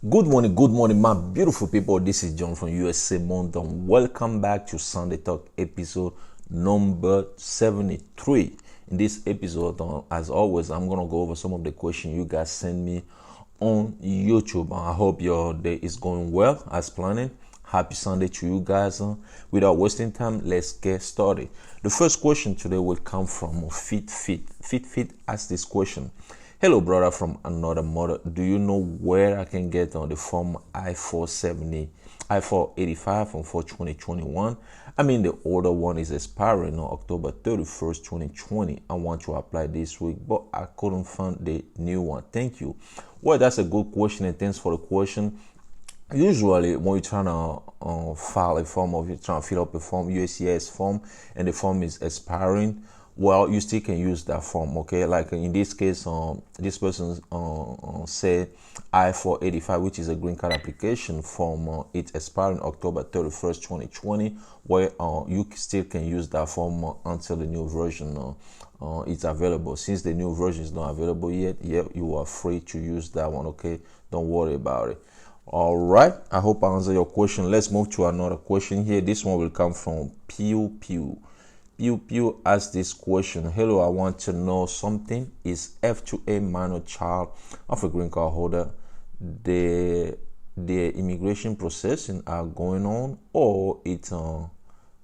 Good morning, my beautiful people. This is John from USA Mountain. Welcome back to Sunday Talk episode number 73. In this episode, as always, I'm gonna go over some of the questions you guys send me on YouTube. I hope your day is going well as planned. Happy Sunday to you guys. Without wasting time, let's get started. The first question today will come from Fit asks this question. Hello, brother from another mother. Do you know where I can get on the form I-470, I-485 from 2021? I mean, the older one is expiring on October 31st, 2020. I want to apply this week, but I couldn't find the new one. Thank you. Well, that's a good question, and thanks for the question. Usually, when you're trying to file a form, or you're trying to fill up a form, USCIS form, and the form is expiring, well, you still can use that form, okay? Like in this case, this person said I-485, which is a green card application form. It's expiring October 31st, 2020, where you still can use that form until the new version it's available. Since the new version is not available yet, you are free to use that one, okay? Don't worry about it. All right, I hope I answered your question. Let's move to another question here. This one will come from Pew asked this question. Hello, I want to know something. Is F2A minor child of a green card holder the immigration processing are going on, or it's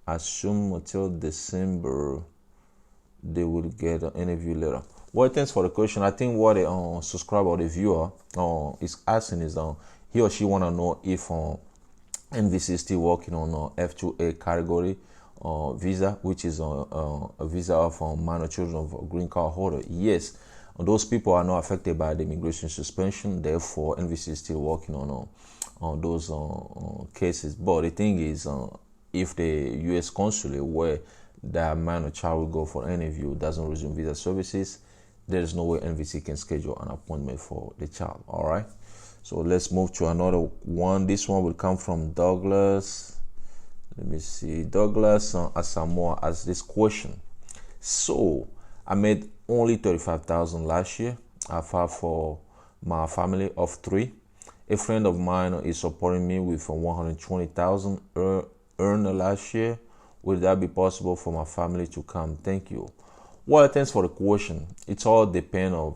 assumed until December they will get an interview later? Well, thanks for the question. I think what the subscriber or the viewer is asking is he or she want to know if NVC is still working on F2A category visa, which is a visa of minor children of a green card holder. Yes, those people are not affected by the immigration suspension. Therefore, NVC is still working on those cases. But the thing is, if the U.S. consulate where that minor child will go for an interview doesn't resume visa services, there is no way NVC can schedule an appointment for the child. All right. So let's move to another one. This one will come from Douglas. Let me see. Douglas Asamoah asks this question. So I made only $35,000 last year. I filed for my family of 3. A friend of mine is supporting me with $120,000 earned last year. Will that be possible for my family to come? Thank you. Well, thanks for the question. It's all depend on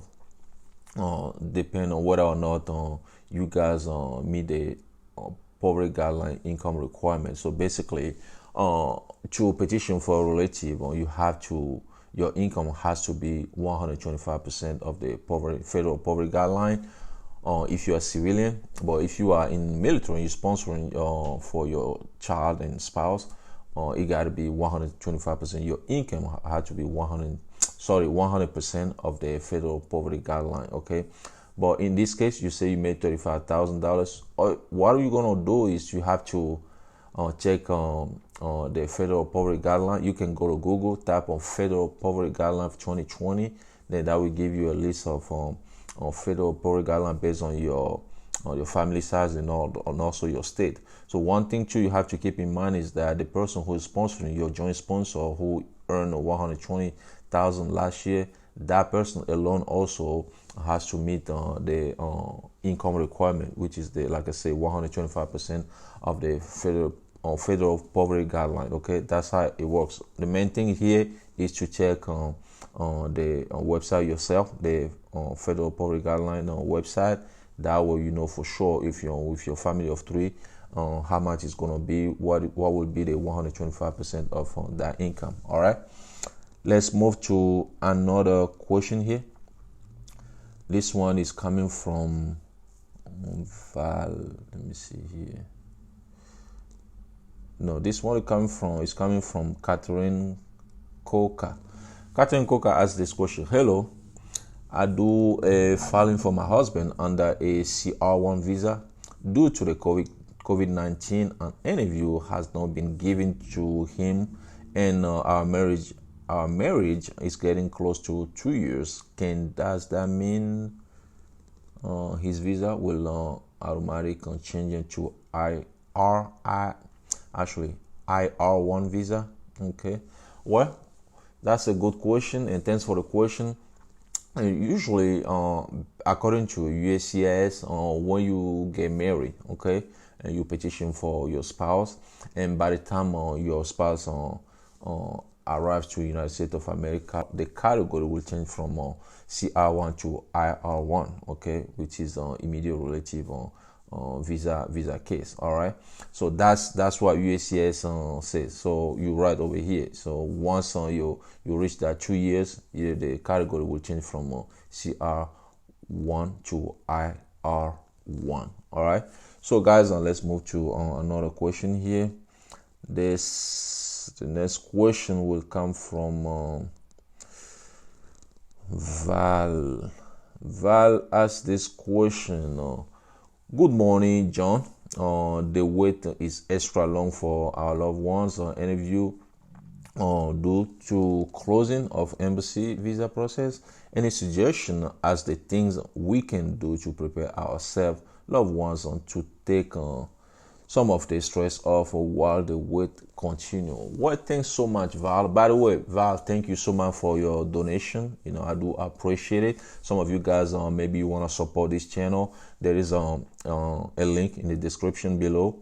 whether or not you guys meet the poverty guideline income requirement. So basically, to petition for a relative, your income has to be 125% of the federal poverty guideline. If you are civilian, but if you are in military, you're sponsoring for your child and spouse, it got to be 125%. Your income had to be 100% of the federal poverty guideline. Okay. But in this case, you say you made $35,000. What you're gonna do is you have to check the federal poverty guideline. You can go to Google, type on federal poverty guideline of 2020. Then that will give you a list of federal poverty guideline based on your family size and also your state. So one thing too you have to keep in mind is that the person who is sponsoring, your joint sponsor who earned $120,000 last year, that person alone also has to meet the income requirement, which is like I say, 125% of the federal poverty guideline. Okay, that's how it works. The main thing here is to check the website yourself, the federal poverty guideline website. That way you know for sure if you're with your family of 3, how much is going to be, what will be the 125% of that income. All right. Let's move to another question here. This one is coming from Val. Let me see here. No, this one is coming from Catherine Coca. Catherine Coca asked this question. Hello, I do a filing for my husband under a CR1 visa. Due to the COVID-19, an interview has not been given to him, and our marriage is getting close to 2 years. Does that mean his visa will automatically change into IR1 visa? Okay. Well, that's a good question, and thanks for the question. Usually, according to USCIS, when you get married, okay, and you petition for your spouse, and by the time your spouse arrives to the United States of America, the category will change from CR1 to IR1, okay, which is immediate relative visa case. All right, so that's what USCIS says. So you write over here. So once you reach that 2 years, the category will change from CR1 to IR1. All right, so guys, let's move to another question here. The next question will come from Val. Val asked this question. Good morning, John. The wait is extra long for our loved ones. Any of you, due to closing of embassy visa process, any suggestion as the things we can do to prepare ourselves, loved ones, to take some of the stress off while the wait continue? Well, thanks so much, Val. By the way, Val, thank you so much for your donation. I do appreciate it. Some of you guys, maybe you want to support this channel. There is a link in the description below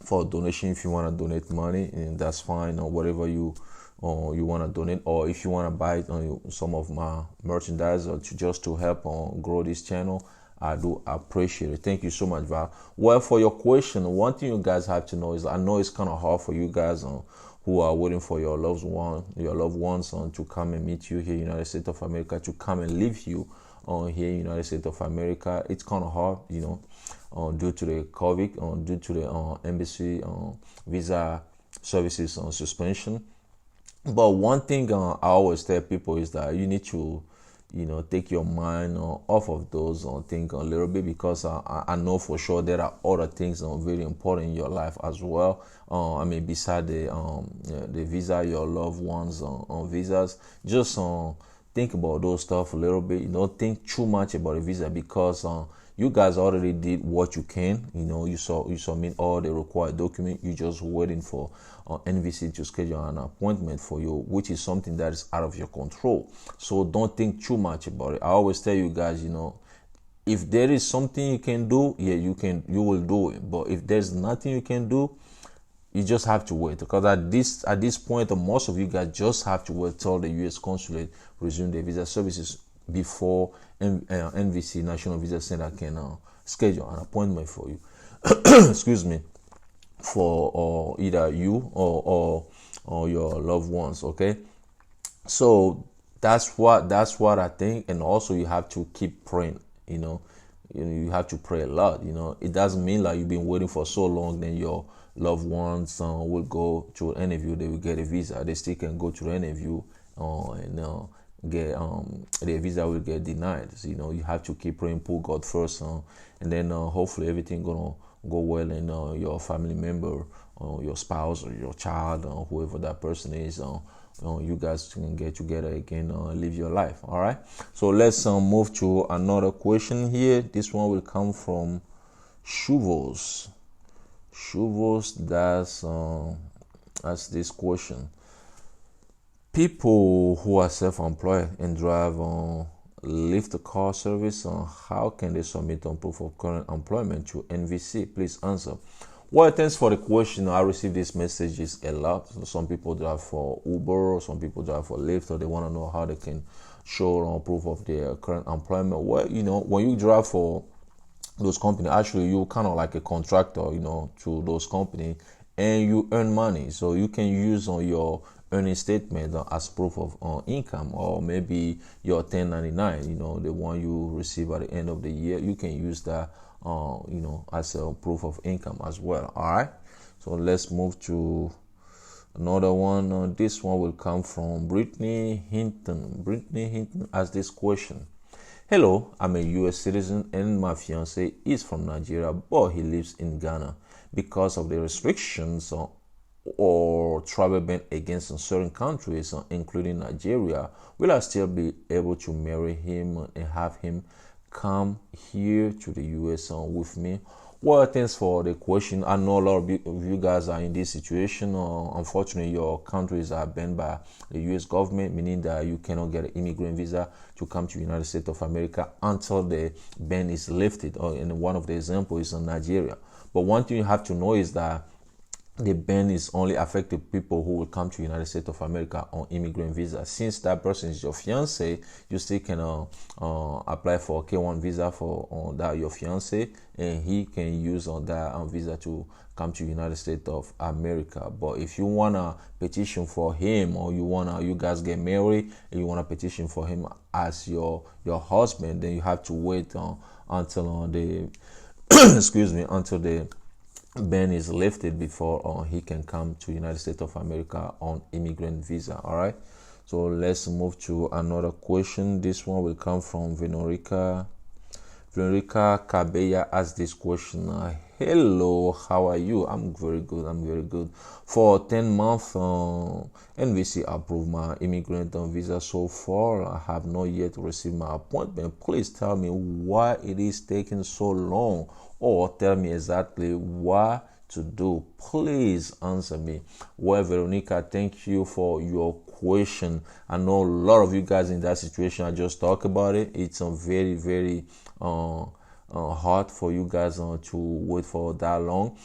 for donation. If you want to donate money, and that's fine, or whatever you want to donate, or if you want to buy some of my merchandise, or just to help grow this channel, I do appreciate it. Thank you so much, Val. Well, for your question, one thing you guys have to know is, I know it's kind of hard for you guys who are waiting for your loved ones to come and meet you here in the United States of America, to come and live you here in the United States of America. It's kind of hard, due to the COVID, due to the embassy visa services suspension. But one thing I always tell people is that you need to take your mind off of those things a little bit, because I know for sure there are other things very important in your life as well. Beside the visa, your loved ones on visas, just think about those stuff a little bit. Don't think too much about the visa, because you guys already did what you can. You submit all the required documents. You just waiting for NVC to schedule an appointment for you, which is something that is out of your control. So don't think too much about it. I always tell you guys, if there is something you can do, yeah, you will do it. But if there's nothing you can do, you just have to wait, because at this point, most of you guys just have to wait till the U.S. consulate resume their visa services before NVC, National Visa Center, can schedule an appointment for you. Excuse me, for either you or your loved ones. Okay, so that's what I think. And also, you have to keep praying. You have to pray a lot. It doesn't mean like you've been waiting for so long, then your loved ones will go to an interview, they will get a visa. They still can go to an interview and get their visa will get denied. So, you have to keep praying, put God first, and then hopefully everything gonna go well, and your family member, your spouse or your child, or whoever that person is, you guys can get together again, live your life. All right, so let's move to another question here. This one will come from Shuvos. That's this question. People who are self-employed and drive lift car service, how can they submit on proof of current employment to NVC? Please answer. Well, thanks for the question. I receive these messages a lot. Some people drive for Uber, some people drive for Lyft, or they want to know how they can show proof of their current employment. Well, when you drive for those companies, actually you kind of like a contractor, to those companies, and you earn money. So you can use on your earning statement as proof of income, or maybe your 1099, the one you receive at the end of the year. You can use that as a proof of income as well. All right, so let's move to another one. This one will come from Brittany Hinton. Brittany Hinton asks this question. Hello, I'm a US citizen and my fiance is from Nigeria, but he lives in Ghana. Because of the restrictions or travel ban against certain countries, including Nigeria, will I still be able to marry him and have him come here to the US with me? Well, thanks for the question. I know a lot of you guys are in this situation. Unfortunately, your countries are banned by the US government, meaning that you cannot get an immigrant visa to come to the United States of America until the ban is lifted. And one of the examples is in Nigeria. But one thing you have to know is that the ban is only affecting people who will come to the United States of America on immigrant visa. Since that person is your fiance, you still can apply for a K1 visa for that your fiance, and he can use on that visa to come to the United States of America. But if you wanna petition for him, or you guys get married and you wanna petition for him as your husband, then you have to wait until the excuse me, until the ban is lifted before he can come to United States of America on immigrant visa. All right, so let's move to another question. This one will come from Veronica Cabella asked this question. Hello, how are you? I'm very good. For 10 months, NVC approved my immigrant visa. So far, I have not yet received my appointment. Please tell me why it is taking so long, or tell me exactly what to do. Please answer me. Well, Veronica, thank you for your question. I know a lot of you guys in that situation. I just talked about it. It's a very hard for you guys to wait for that long.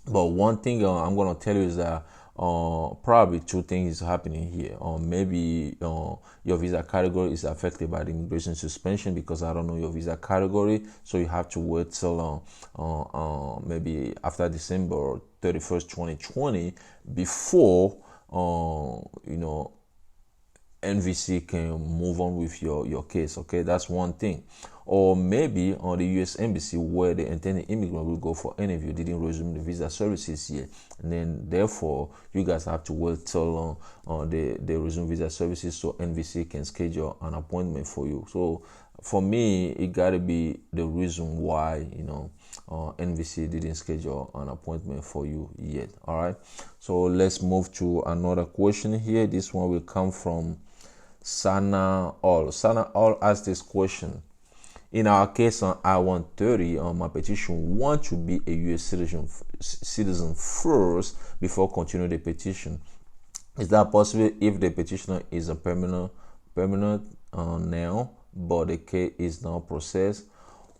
But one thing I'm gonna tell you is that probably two things is happening here. Maybe your visa category is affected by the immigration suspension, because I don't know your visa category, so you have to wait till maybe after December 31st, 2020, before NVC can move on with your case. Okay, that's one thing. Or maybe on the US embassy, where the intended immigrant will go for interview, didn't resume the visa services yet, and then therefore you guys have to wait till they resume visa services, so NVC can schedule an appointment for you. So for me, it gotta be the reason why NVC didn't schedule an appointment for you yet. All right, so let's move to another question here. This one will come from Sana All asked this question. In our case on I-130, on my petition, want to be a U.S. citizen first before continuing the petition. Is that possible if the petitioner is a permanent now, but the case is now processed?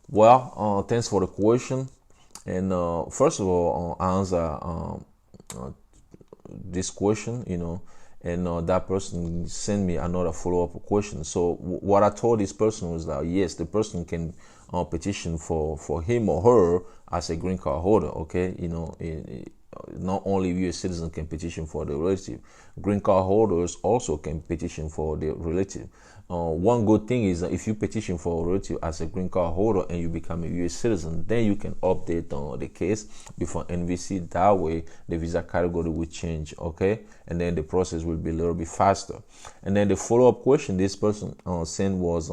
Well, thanks for the question. And first of all, I answer this question, and that person sent me another follow-up question. So what I told this person was that yes, the person can petition for him or her as a green card holder. Okay, not only U.S. citizen can petition for the relative, green card holders also can petition for the relative. One good thing is that if you petition for a relative as a green card holder and you become a U.S. citizen, then you can update the case before NVC. That way, the visa category will change, okay? And then the process will be a little bit faster. And then the follow-up question this person sent was,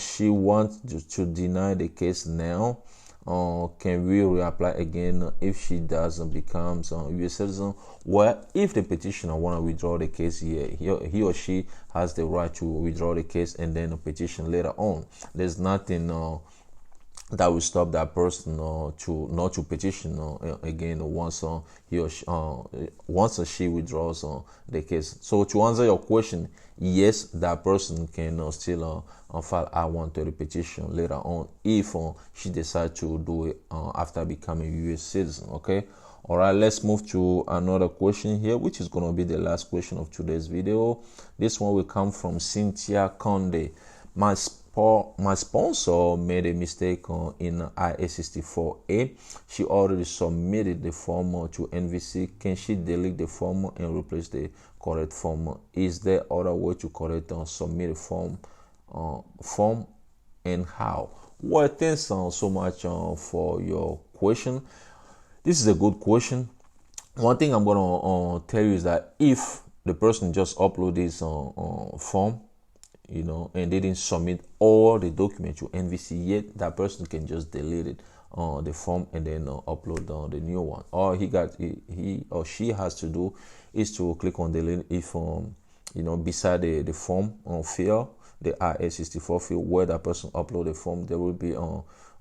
she wants to deny the case now. Can we reapply again if she doesn't become a U.S. citizen? Well, if the petitioner want to withdraw the case, he or she has the right to withdraw the case and then a petition later on. There's nothing that will stop that person to not to petition again once he or she, once she withdraws the case. So to answer your question, yes, that person can still file I-130 petition later on if she decides to do it after becoming a U.S. citizen. Okay. All right, let's move to another question here, which is going to be the last question of today's video. This one will come from Cynthia Conde. My sponsor made a mistake in IA-64A. She already submitted the form to NVC. Can she delete the form and replace the correct form? Is there other way to correct submit a form and how? Well, thanks so much for your question. This is a good question. One thing I'm gonna tell you is that if the person just upload this form, and they didn't submit all the document to NVC yet, that person can just delete it, the form, and then upload the new one. All he or she has to do is to click on delete if beside the form fill, the I-64 field where that person upload the form. There will be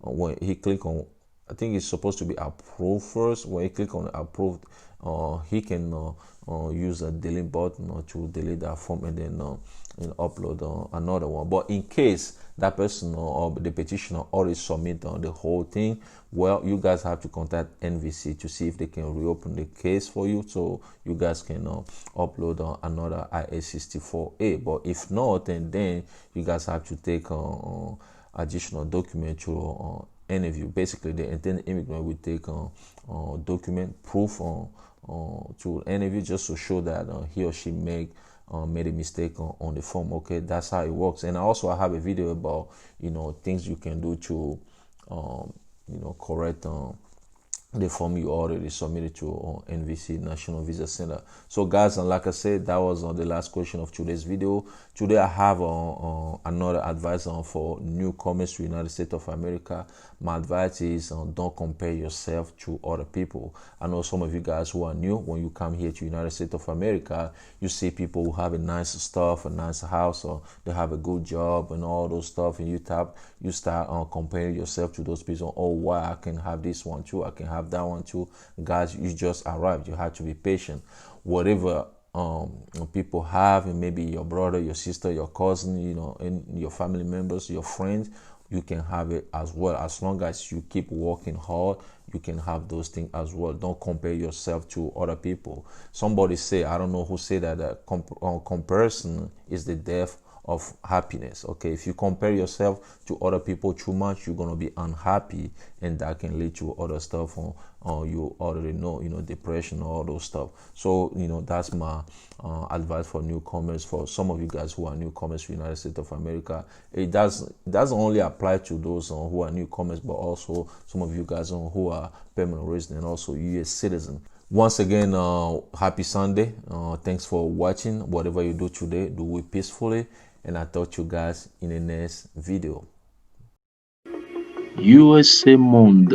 when he click on, I think it's supposed to be approved first. When he click on approved, he can use a delete button to delete that form and then upload another one. But in case that person or the petitioner already submit the whole thing, well, you guys have to contact NVC to see if they can reopen the case for you, so you guys can upload another IA-64A. But if not, then you guys have to take additional document to interview. Basically, the intended immigrant will take document proof to interview just to show that he or she made a mistake on the form. Okay, that's how it works. And also I have a video about things you can do to correct the form you already submitted to NVC, National Visa Center. So guys, and like I said, that was the last question of today's video. Today I have another advice for newcomers to United States of America. My advice is don't compare yourself to other people. I know some of you guys who are new, when you come here to United States of America, you see people who have a nice stuff, a nice house, or they have a good job and all those stuff, and you start comparing yourself to those people. Oh wow, I can have this one too, I can have that one too. Guys, you just arrived. You have to be patient. Whatever people have, and maybe your brother, your sister, your cousin, and your family members, your friends, you can have it as well. As long as you keep working hard, you can have those things as well. Don't compare yourself to other people. Somebody say, I don't know who said that, comparison is the death of happiness. Okay, if you compare yourself to other people too much, you're gonna be unhappy, and that can lead to other stuff you already know, depression, all those stuff. So that's my advice for newcomers. For some of you guys who are newcomers to the United States of America, it doesn't only apply to those who are newcomers, but also some of you guys who are permanent resident and also US citizen. Once again, happy Sunday. Thanks for watching. Whatever you do today, do it peacefully, and I'll talk to you guys in the next video. USA Monde.